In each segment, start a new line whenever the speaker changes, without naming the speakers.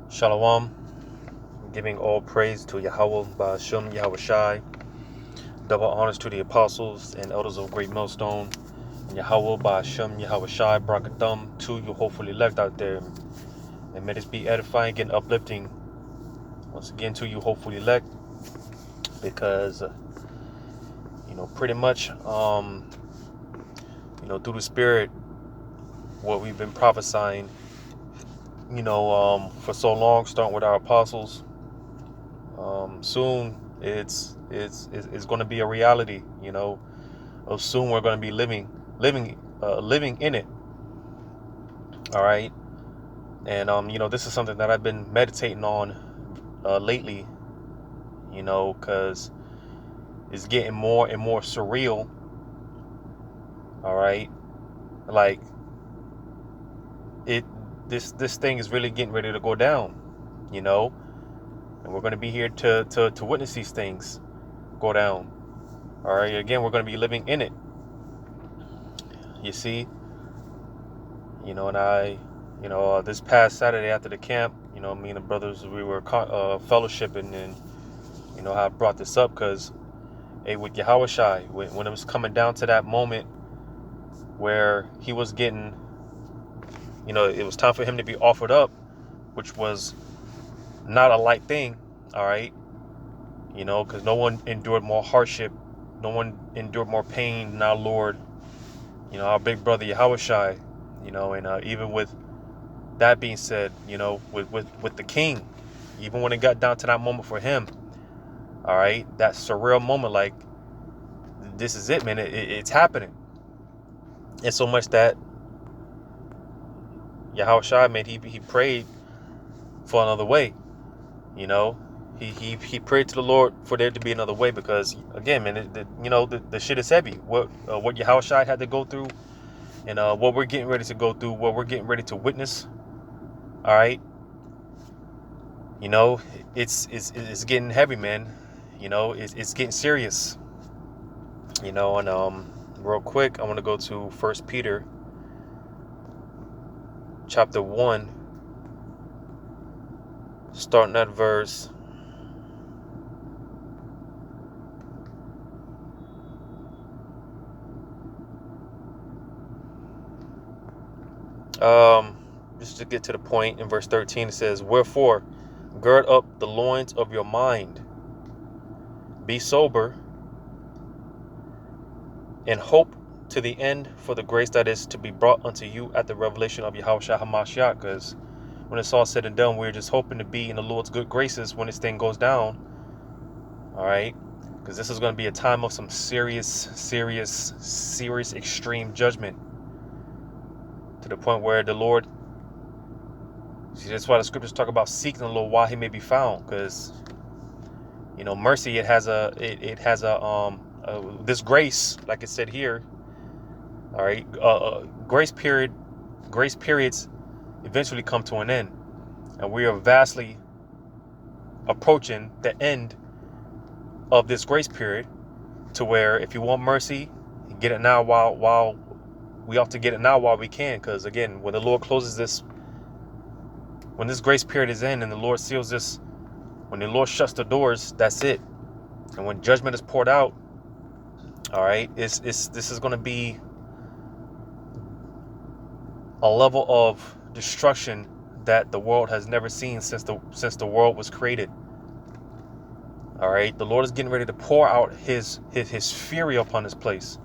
Shalom, giving all praise to Yahweh, Ba'ashem, Yahweh Shai. Double honors to the apostles and elders of Great Millstone. Yahweh, Ba'ashem, Yahweh Shai, Brakathum, to you hopefully elect out there. And may this be edifying and uplifting once again to you hopefully elect. Because, pretty much, through the Spirit, what we've been prophesying, for so long, starting with our apostles. Soon it's going to be a reality, of soon we're going to be living in it. All right. And this is something that I've been meditating on lately, because it's getting more and more surreal. All right. Like this thing is really getting ready to go down, and we're going to be here to witness these things go down. All right. Again, we're going to be living in it. You see, and I, this past Saturday after the camp, me and the brothers, we were fellowshipping, and, I brought this up because, hey, with Yahweh Shai, when it was coming down to that moment where he was getting, it was time for him to be offered up, which was not a light thing, all right, because no one endured more hardship, no one endured more pain than our Lord, our big brother Yahweh Shai, and even with that being said, with the king, even when it got down to that moment for him, all right, that surreal moment, like, this is it, man, it's happening. And so much that Yahweh Shai, man, he prayed for another way, he prayed to the Lord for there to be another way, because again, man, the shit is heavy. What Yahweh Shai had to go through, and what we're getting ready to go through, what we're getting ready to witness, all right, it's getting heavy, man. It's getting serious. And real quick, I want to go to 1 Peter chapter 1, starting at verse just to get to the point. In verse 13 it says, "Wherefore gird up the loins of your mind, be sober, and hope to the end for the grace that is to be brought unto you at the revelation of Yahushua HaMashiach." Because when it's all said and done, we're just hoping to be in the Lord's good graces when this thing goes down. All right, because this is going to be a time of some serious extreme judgment, to the point where the Lord, see, that's why the scriptures talk about seeking the Lord while he may be found. Because mercy, it has a this grace, like it said here, all right, grace periods eventually come to an end, and we are vastly approaching the end of this grace period, to where if you want mercy, get it now while we ought to get it now while we can. Because again, when the Lord closes this, when this grace period is in and the Lord seals this, when the Lord shuts the doors, that's it. And when judgment is poured out, all right, this is going to be a level of destruction that the world has never seen since the world was created. All right, the Lord is getting ready to pour out his fury upon this place.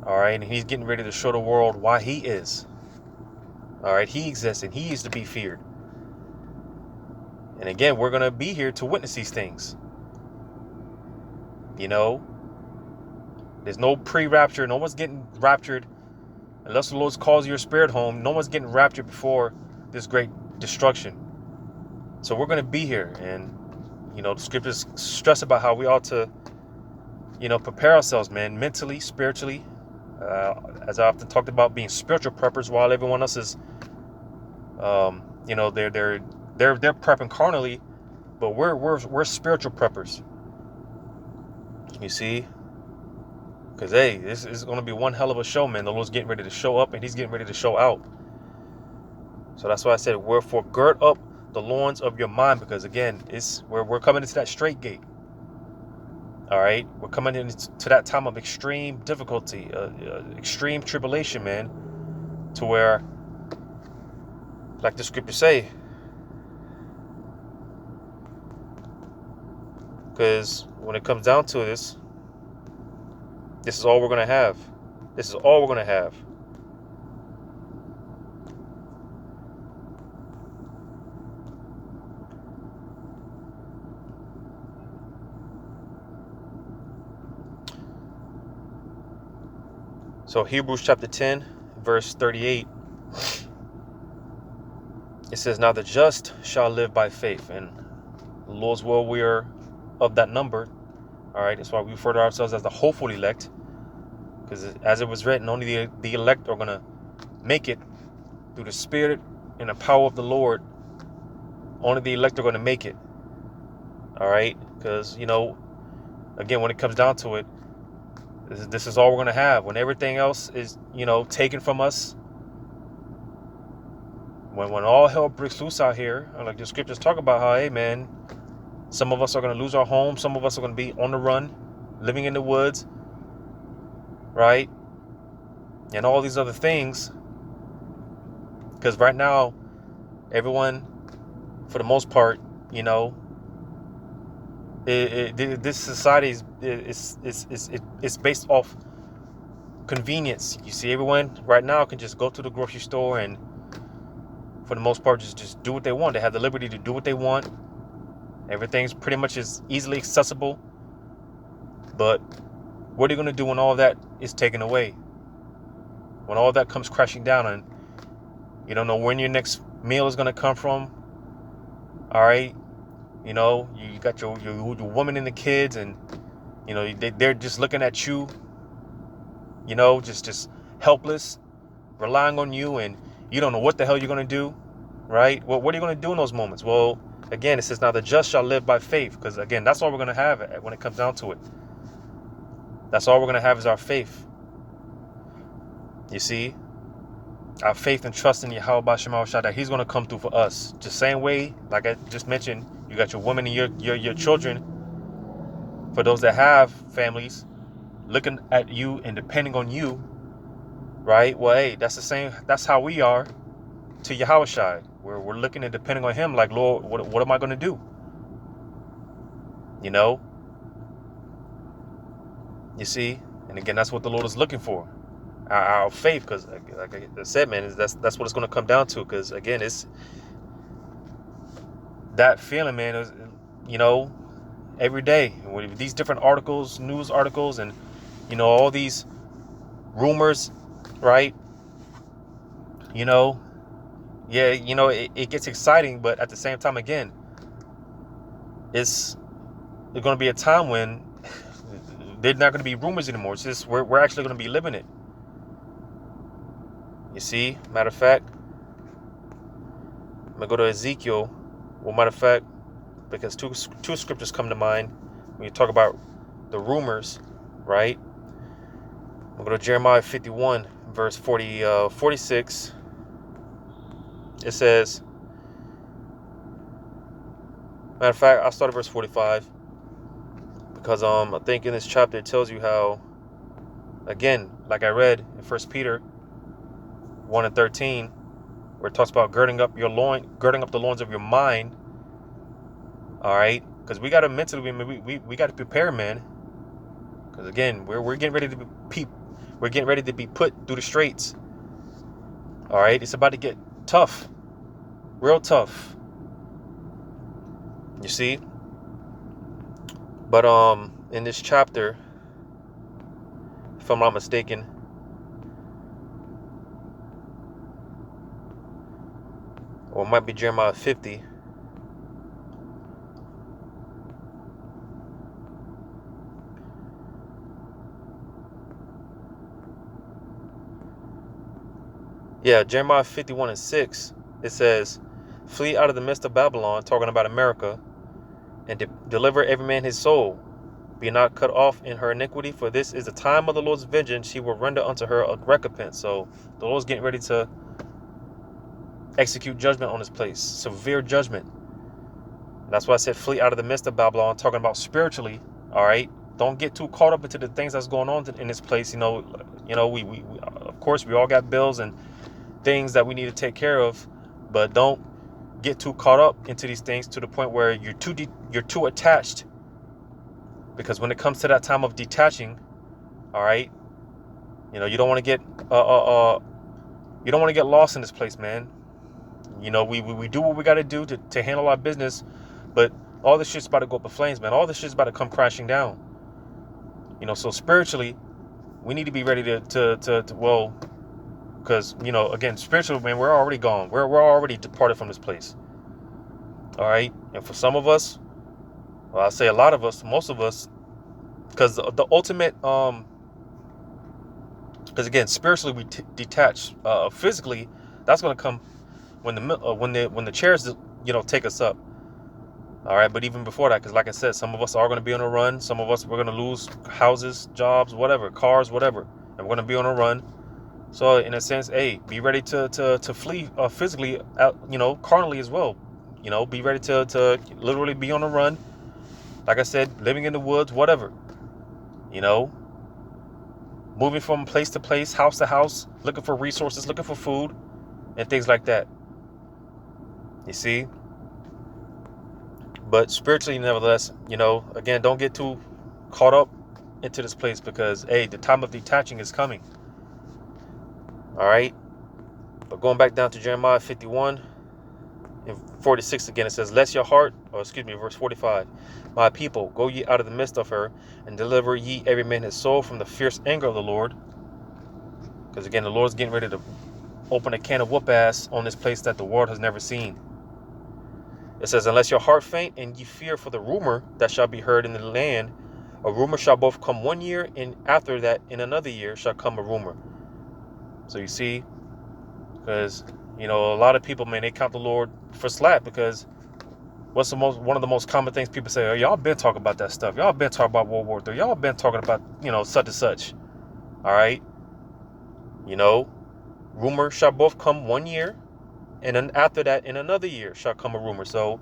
All right, and he's getting ready to show the world why he is. All right, he exists and he is to be feared. And again, we're going to be here to witness these things. There's no pre-rapture. No one's getting raptured unless the Lord calls your spirit home. No one's getting raptured before this great destruction. So we're going to be here. And, the scriptures stress about how we ought to, prepare ourselves, man, mentally, spiritually. As I often talked about, being spiritual preppers, while everyone else is, they're prepping carnally, but we're spiritual preppers. You see, because hey, this is going to be one hell of a show, man. The Lord's getting ready to show up, and he's getting ready to show out. So that's why I said, wherefore gird up the loins of your mind, because again, we're coming into that straight gate. All right, we're coming into that time of extreme difficulty, extreme tribulation, man, to where, like the scriptures say, because when it comes down to this is all we're gonna have. This is all we're gonna have. So Hebrews chapter 10, verse 38, it says, now the just shall live by faith. And the Lord's will, we are of that number. All right, that's why we refer to ourselves as the hopeful elect, because as it was written, only the elect are going to make it through the Spirit and the power of the Lord. Only the elect are going to make it. All right, because, again, when it comes down to it, this is all we're going to have. When everything else is, taken from us, when all hell breaks loose out here, like the scriptures talk about how, hey, man, some of us are going to lose our home. Some of us are going to be on the run, living in the woods, right? And all these other things. Because right now, everyone, for the most part, this society is based off convenience. You see, everyone right now can just go to the grocery store and, for the most part, just do what they want. They have the liberty to do what they want. Everything's pretty much is easily accessible. But what are you going to do when all that is taken away? When all that comes crashing down and you don't know when your next meal is going to come from. All right. You got your woman and the kids, and, they're just looking at you, just helpless, relying on you, and you don't know what the hell you're going to do. Right. Well, what are you going to do in those moments? Well, again, it says, now the just shall live by faith, because, again, that's all we're going to have when it comes down to it. That's all we're going to have is our faith. You see, our faith and trust in Yahweh Shema Shah, that he's going to come through for us. Just same way, like I just mentioned, you got your woman and your children. For those that have families looking at you and depending on you, right? Well, hey, that's the same. That's how we are to Yahweh Shai. We're looking and depending on him, like, Lord, what am I going to do? You see, and again, that's what the Lord is looking for, our faith, because, like I said, man, that's what it's going to come down to. Because again, it's that feeling, man. Is, every day with these different articles, news articles, and all these rumors, right? It gets exciting, but at the same time, again, there's going to be a time when they're not going to be rumors anymore. It's just we're actually going to be living it. You see, matter of fact, I'm going to go to Ezekiel. Well, matter of fact, because two scriptures come to mind when you talk about the rumors, right? I'm going to go to Jeremiah 51, verse 46. It says, matter of fact, I'll start at verse 45. Because I think in this chapter it tells you how, again, like I read in 1 Peter 1 and 13, where it talks about girding up the loins of your mind. All right, because we got to mentally, we got to prepare, man. Because again, we're getting ready to be put through the straits. All right, it's about to get tough, real tough. You see. But in this chapter, if I'm not mistaken, or it might be Jeremiah 50. Yeah, Jeremiah 51 and 6. It says, flee out of the midst of Babylon, talking about America, and deliver every man his soul. Be not cut off in her iniquity, for this is the time of the Lord's vengeance. She will render unto her a recompense. So the Lord's getting ready to execute judgment on this place, severe judgment. That's why I said flee out of the midst of Babylon, talking about spiritually. All right, don't get too caught up into the things that's going on in this place. We of course we all got bills and things that we need to take care of, but don't get too caught up into these things to the point where you're too attached. Because when it comes to that time of detaching, all right, you don't want to get lost in this place, man. We do what we got to do to handle our business, but all this shit's about to go up in flames, man. All this shit's about to come crashing down. So spiritually, we need to be ready to because again, spiritually, man, we're already gone. We're already departed from this place. All right, and for some of us, well, I'll say a lot of us, most of us, because the ultimate, because again, spiritually we detach. Physically, that's going to come when the chairs take us up. All right, but even before that, because like I said, some of us are going to be on a run. Some of us, we're going to lose houses, jobs, whatever, cars, whatever, and we're going to be on a run. So in a sense, hey, be ready to flee physically, carnally as well. Be ready to literally be on a run. Like I said, living in the woods, whatever. Moving from place to place, house to house, looking for resources, looking for food, and things like that. You see? But spiritually, nevertheless, again, don't get too caught up into this place because, hey, the time of detaching is coming. All right? But going back down to Jeremiah 51 and 46 again, it says, verse 45, my people, go ye out of the midst of her and deliver ye every man his soul from the fierce anger of the Lord. Because again, the Lord's getting ready to open a can of whoop ass on this place that the world has never seen. It says, unless your heart faint and ye fear for the rumor that shall be heard in the land, a rumor shall both come 1 year, and after that in another year shall come a rumor. So you see, because a lot of people, man, they count the Lord for slack, because one of the most common things people say, oh, y'all been talking about that stuff, y'all been talking about World War III, y'all been talking about such and such. All right, rumor shall both come 1 year, and then after that in another year shall come a rumor. So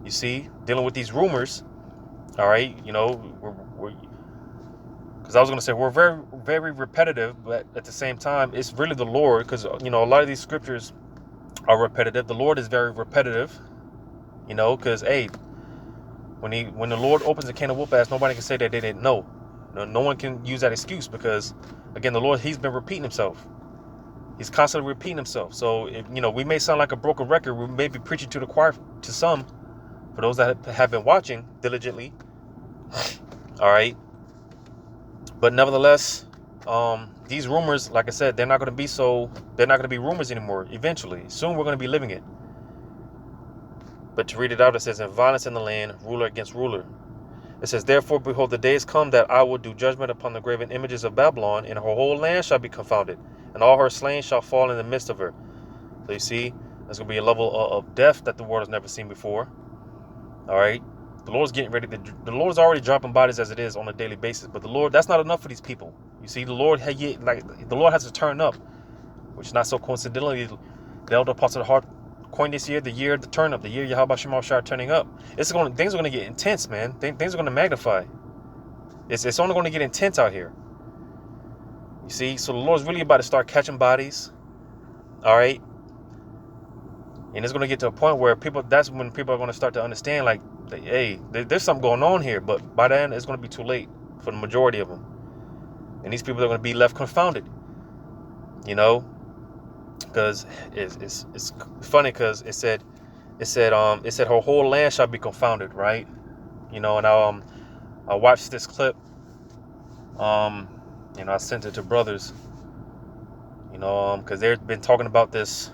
you see, dealing with these rumors, all right, because I was going to say we're very, very repetitive, but at the same time, it's really the Lord, because a lot of these scriptures are repetitive. The Lord is very repetitive, because hey, when the Lord opens a can of whoop ass, nobody can say that they didn't know. No one can use that excuse, because again, the Lord, he's been repeating himself. He's constantly repeating himself. So if, we may sound like a broken record. We may be preaching to the choir to some. For those that have been watching diligently, all right. But nevertheless, these rumors, like I said, they're not going to be rumors anymore. Eventually, soon we're going to be living it. But to read it out, it says, "And violence in the land, ruler against ruler." It says, "Therefore, behold, the days come that I will do judgment upon the graven images of Babylon, and her whole land shall be confounded, and all her slain shall fall in the midst of her." So you see, there's going to be a level of death that the world has never seen before. All right. The Lord's getting ready the Lord's already dropping bodies as it is on a daily basis, but the Lord, that's not enough for these people. You see, the Lord has to turn up, which not so coincidentally, the elder apostle heart coined this year, the year of the turn up, the year Yahweh Shema Shah turning up. Things are going to get intense, man. Things are going to magnify. It's only going to get intense out here. You see, so the Lord's really about to start catching bodies. All right. And it's going to get to a point where that's when people are going to start to understand, like, hey, there's something going on here. But by then, it's going to be too late for the majority of them. And these people are going to be left confounded, because it's funny, because it said her whole land shall be confounded, right? And I watched this clip. I sent it to brothers, because they've been talking about this.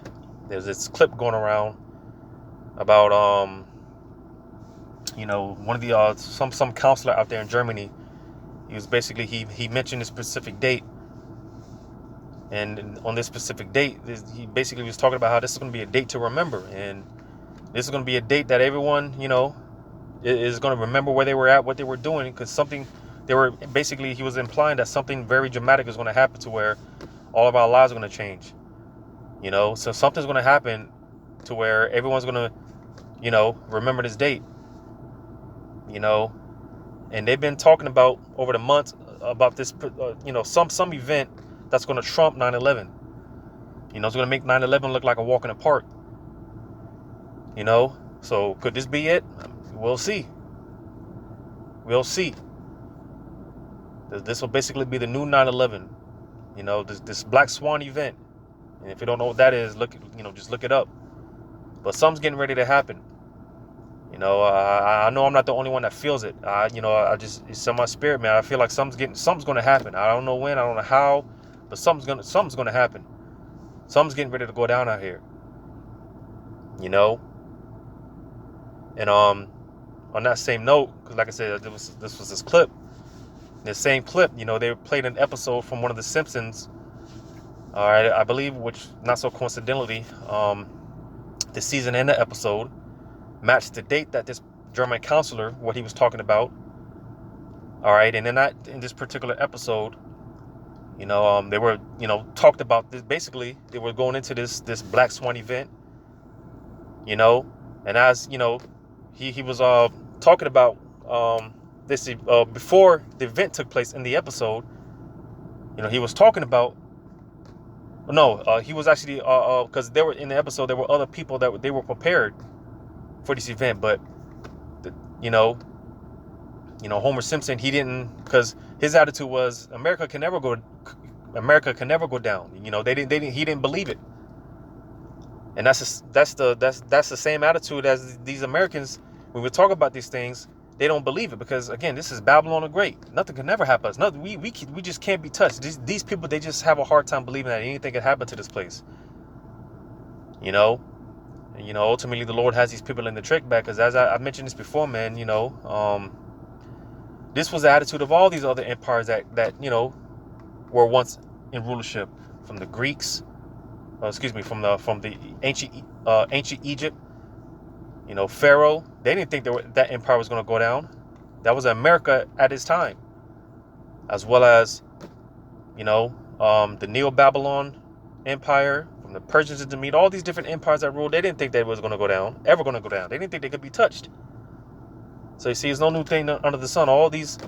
There's this clip going around about one of the some counselor out there in Germany. He was basically he mentioned a specific date, and on this specific date, he basically was talking about how this is going to be a date to remember, and this is going to be a date that everyone is going to remember where they were at, what they were doing, because he was implying that something very dramatic is going to happen, to where all of our lives are going to change. So something's going to happen to where everyone's going to, remember this date, and they've been talking about over the months about this, some event that's going to trump 9/11. It's going to make 9/11 look like a walk in the park. So could this be it? We'll see. We'll see. This will basically be the new 9/11. This Black Swan event. And if you don't know what that is, just look it up. But something's getting ready to happen. I know I'm not the only one that feels it. It's in my spirit, man. I feel like something's going to happen. I don't know when, I don't know how, but something's going to happen. Something's getting ready to go down out here. And on that same note, because like I said, this was this clip. This same clip, they played an episode from one of the Simpsons. All right, I believe, which not so coincidentally, the season and the episode matched the date that this German counselor, what he was talking about. All right, and in this particular episode, they were, talked about this. Basically, they were going into this Black Swan event, and as he was talking about this before the event took place in the episode. He was talking about. No, he was actually because there were in the episode there were other people that they were prepared for this event, but Homer Simpson, he didn't, because his attitude was America can never go down. He didn't believe it, and that's the same attitude as these Americans when we talk about these things. They don't believe it because, again, this is Babylon the Great. Nothing can never happen. Nothing. We just can't be touched. These people, they just have a hard time believing that anything can happen to this place. And, ultimately the Lord has these people in the trick back, because as I mentioned this before, man, this was the attitude of all these other empires that were once in rulership, from the Greeks, from the ancient Egypt. Pharaoh, they didn't think that empire was going to go down. That was America at its time. As well as, the Neo-Babylon Empire, from the Persians to the Medes, all these different empires that ruled, they didn't think that was going to go down, ever going to go down. They didn't think they could be touched. So you see, it's no new thing under the sun. All these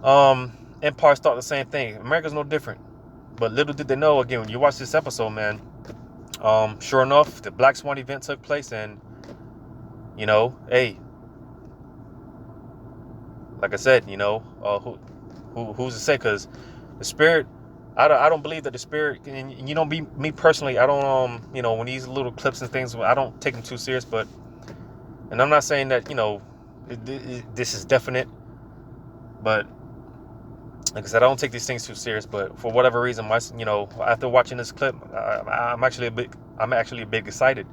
empires thought the same thing. America's no different. But little did they know, again, when you watch this episode, man, sure enough, the Black Swan event took place, and hey, like I said, who's to say? Because the spirit, I don't believe that the spirit, and me personally, I don't when these little clips and things, I don't take them too serious. But, and I'm not saying that this is definite, but like I said, I don't take these things too serious. But for whatever reason, after watching this clip, I'm actually a bit excited,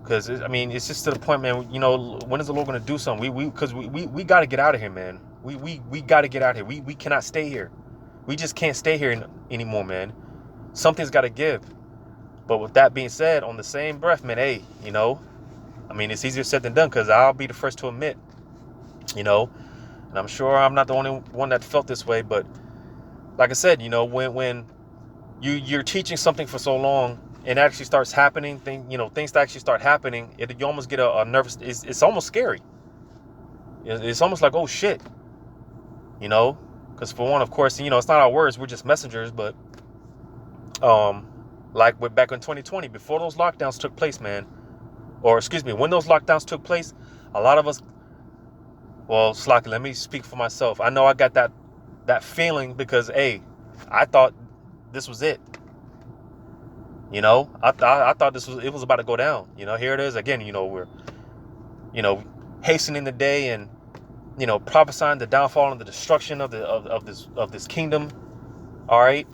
because it's just to the point, man. When is the Lord going to do something? We got to get out of here, man. We got to get out of here. We cannot stay here. We just can't stay here anymore, man. Something's got to give. But with that being said, on the same breath, man, hey, it's easier said than done, because I'll be the first to admit, and I'm sure I'm not the only one that felt this way. But like I said, when you're teaching something for so long, and it actually starts happening, things that actually start happening, you almost get a nervous. It's almost scary. It's almost like, oh shit, because for one, of course, it's not our words, we're just messengers. But like back in 2020, before those lockdowns took place, man, or excuse me, when those lockdowns took place, a lot of us, well, Slocky, let me speak for myself. I know I got that feeling, because hey, I thought this was it. I thought it was about to go down. Here it is again. We're hastening the day, and prophesying the downfall and the destruction of this kingdom. All right.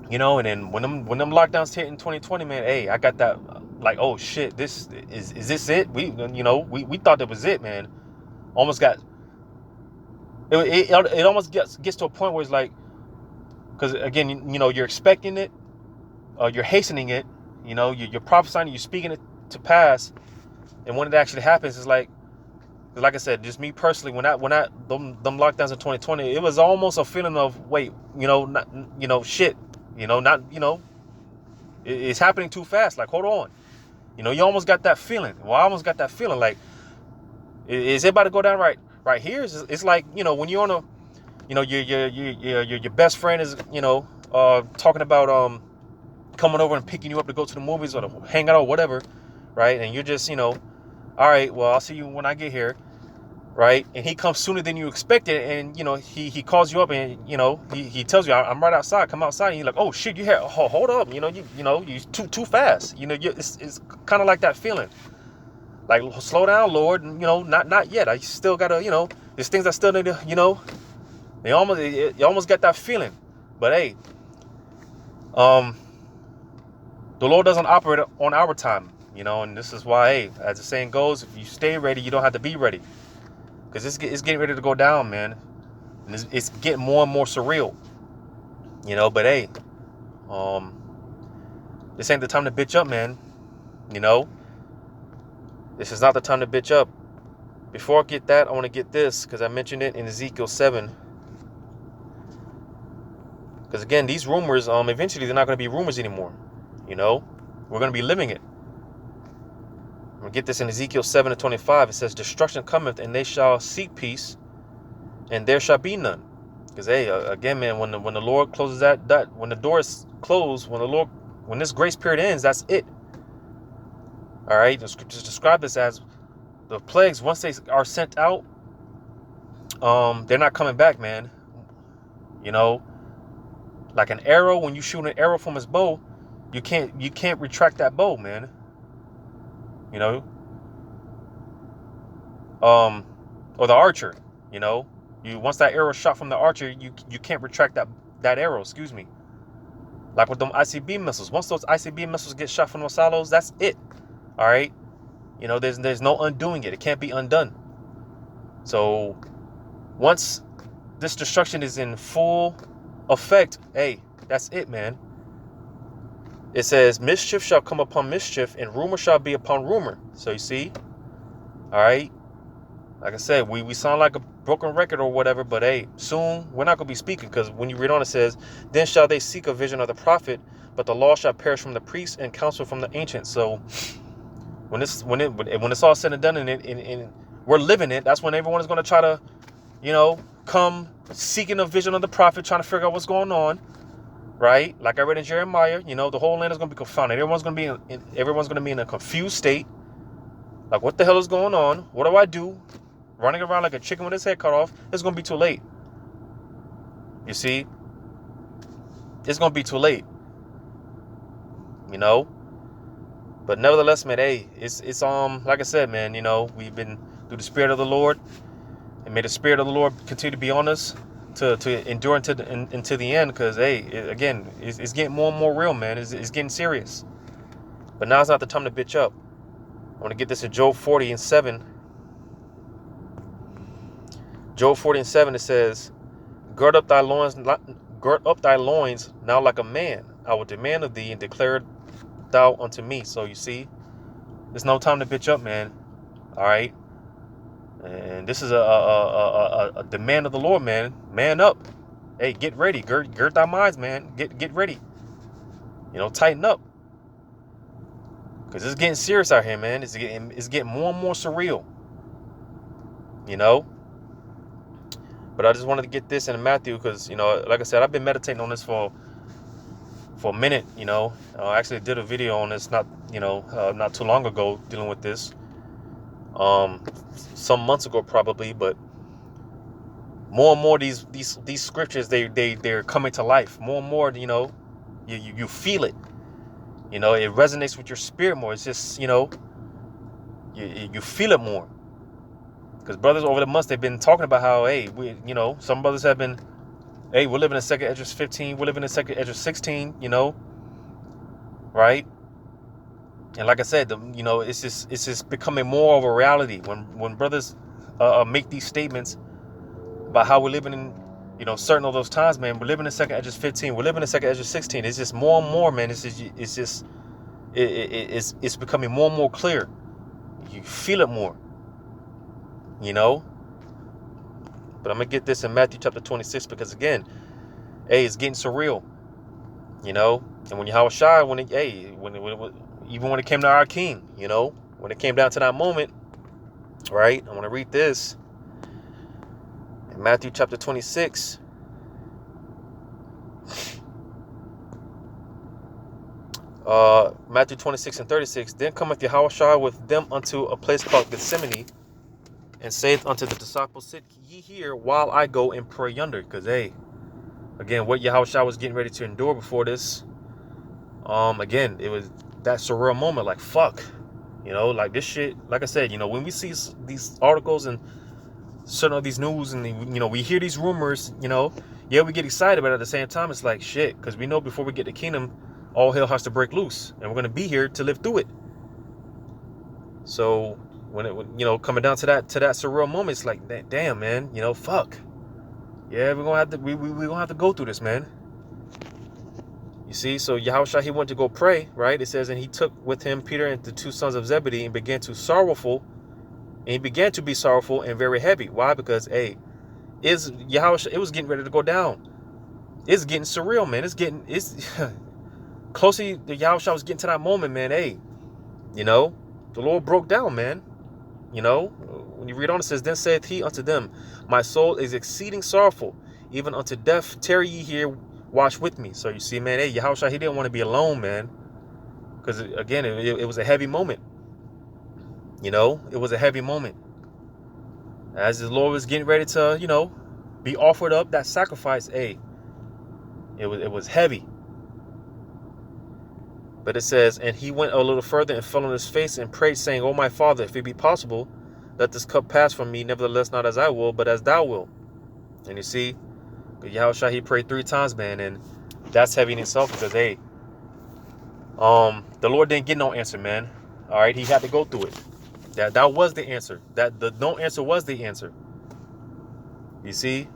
And then when them lockdowns hit in 2020, man, hey, I got that, like, oh shit, is this it? We thought that was it, man. Almost got it almost gets to a point where it's like, because again, you're expecting it, you're hastening it, you're prophesying, you're speaking it to pass, and when it actually happens, it's like I said, just me personally, when them lockdowns in 2020, it was almost a feeling of, wait, shit, Not, it's happening too fast. Like, hold on. You almost got that feeling. Well, I almost got that feeling. Like, is it about to go down right here? It's like, when you're on a, your best friend is, talking about coming over and picking you up to go to the movies or to hang out or whatever, right? And you're just, all right, well, I'll see you when I get here, right? And he comes sooner than you expected, and he calls you up, and he tells you, I'm right outside. Come outside, and you're like, oh shit, you here? Oh, hold up, you too fast. It's kind of like that feeling. Like, slow down, Lord. And, not yet. I still gotta, there's things I still need to, you almost get that feeling. But hey, the Lord doesn't operate on our time, and this is why, hey, as the saying goes, if you stay ready, you don't have to be ready. Because it's getting ready to go down, man. And it's getting more and more surreal. But hey, this ain't the time to bitch up, man. This is not the time to bitch up. Before I get that, I want to get this, because I mentioned it in Ezekiel 7. Because again, these rumors, eventually they're not going to be rumors anymore. We're going to be living it. I'm going to get this in Ezekiel 7:25. It says, destruction cometh, and they shall seek peace, and there shall be none. Because hey, again, man, when the Lord closes that when the door is closed, when this grace period ends, that's it. All right, the scriptures describe this as the plagues. Once they are sent out, they're not coming back, man. Like an arrow, when you shoot an arrow from its bow, you can't retract that bow, man. Or the archer, once that arrow shot from the archer, you can't retract that arrow, excuse me. Like with them ICB missiles, once those ICB missiles get shot from those silos, that's it. All right, there's no undoing it. It can't be undone. So once this destruction is in full effect, hey, that's it, man. It says, mischief shall come upon mischief, and rumor shall be upon rumor. So you see, all right, like I said, we sound like a broken record or whatever, but hey, soon we're not going to be speaking, because when you read on, it says, then shall they seek a vision of the prophet, but the law shall perish from the priests and counsel from the ancients. So when it's all said and done, and we're living it, that's when everyone is going to try to, come seeking a vision of the prophet, trying to figure out what's going on, right? Like I read in Jeremiah, the whole land is going to be confounded. Everyone's going to be in a confused state. Like, what the hell is going on? What do I do? Running around like a chicken with his head cut off. It's going to be too late. You see? It's going to be too late. But nevertheless, man, hey, it's like I said, man, we've been through the Spirit of the Lord, and may the Spirit of the Lord continue to be on us to endure until the end, because hey, it's getting more and more real, man. It's getting serious. But now's not the time to bitch up. I want to get this in Job 40:7. Job 40:7, it says, gird up thy loins now like a man. I will demand of thee, and declare thou unto me. So you see, there's no time to bitch up, man. All right. And this is a demand of the Lord, man. Man up. Hey, get ready. Gird thy minds, man. Get ready. Tighten up. Because it's getting serious out here, man. It's getting more and more surreal. But I just wanted to get this in Matthew, because, like I said, I've been meditating on this for a minute. I actually did a video on this not too long ago, dealing with this. Some months ago probably, but more and more these scriptures, they're coming to life. More and more, you feel it. It resonates with your spirit more. It's just, you feel it more. Because brothers over the months, they've been talking about how, hey, some brothers have been, hey, we're living in 2nd Esdras 15, we're living in 2nd Esdras 16, right? And like I said, it's just becoming more of a reality when brothers make these statements about how we're living in, certain of those times, man. We're living in 2nd Esdras 15, we're living in 2nd Esdras 16. It's just more and more, man. It's becoming more and more clear. You feel it more, But I'm gonna get this in Matthew chapter 26, because again, hey, it's getting surreal. you know. And when Yahweh Shai, even when it came to our King, you know, when it came down to that moment, right? I want to read this in Matthew chapter 26. Matthew 26 and 36. Then cometh Yahushua with them unto a place called Gethsemane, and saith unto the disciples, sit ye here while I go and pray yonder. Because, hey, again, what Yahushua was getting ready to endure before this, again, it was that surreal moment, like, fuck, you know, like this shit, like I said, you know, when we see these articles and certain of these news and, you know, we hear these rumors, you know, yeah, we get excited, but at the same time, it's like, shit, because we know before we get the kingdom, all hell has to break loose, and we're going to be here to live through it. So when it, you know, coming down to that surreal moment, it's like, damn, man, you know, fuck, yeah, we're gonna have to, we're gonna have to go through this, man. You see, so Yahushua, he went to go pray, right? It says, and he took with him Peter and the two sons of Zebedee, and began to be sorrowful and very heavy. Why? Because, hey, Yahushua, it was getting ready to go down. It's getting surreal, man. It's closer the Yahushua was getting to that moment, man. Hey, you know, the Lord broke down, man. You know, when you read on, it says, then saith he unto them, my soul is exceeding sorrowful, even unto death. Tarry ye here, watch with me. So you see, man, hey, Yahushua, he didn't want to be alone, man. Because, again, it was a heavy moment. You know, it was a heavy moment. As the Lord was getting ready to, you know, be offered up, that sacrifice, hey, it was heavy. But it says, and he went a little further and fell on his face and prayed, saying, O my Father, if it be possible, let this cup pass from me, nevertheless not as I will, but as thou wilt. And you see, Yahushua, he prayed 3 times, man, and that's heavy in itself because, hey, the Lord didn't get no answer, man. All right, he had to go through it. That was the answer. That the no answer was the answer. You see,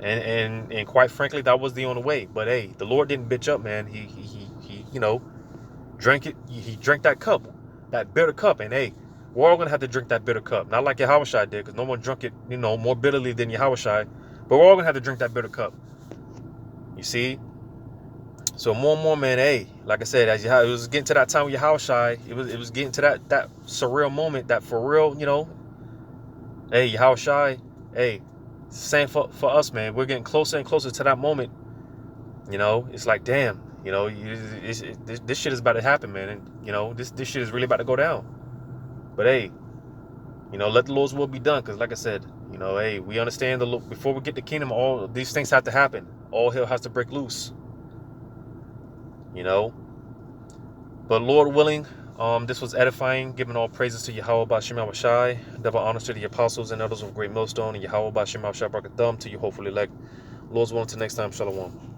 and quite frankly, that was the only way. But hey, the Lord didn't bitch up, man. He you know, drank it. He drank that cup, that bitter cup, and hey, we're all gonna have to drink that bitter cup. Not like Yahushua did, because no one drank it, you know, more bitterly than Yahushua. But we're all gonna have to drink that bitter cup. You see. So more and more, man, hey, like I said, as it was getting to that time with Yahushua, it was getting to that surreal moment, that for real, you know, hey, Yahushua, hey, same for us, man. We're getting closer and closer to that moment. You know, it's like, damn, you know, this shit is about to happen, man. And, you know, this shit is really about to go down. But hey, you know, let the Lord's will be done. Because like I said, you know, hey, we understand before we get the kingdom, all these things have to happen. All hell has to break loose. You know, but Lord willing, this was edifying, giving all praises to Yahweh Bashim Shai, double honors to the apostles and elders of Great Millstone, and Yahweh Bashim Shai Brakathum to you, hopefully elect. Lord's willing, till next time, Shalom.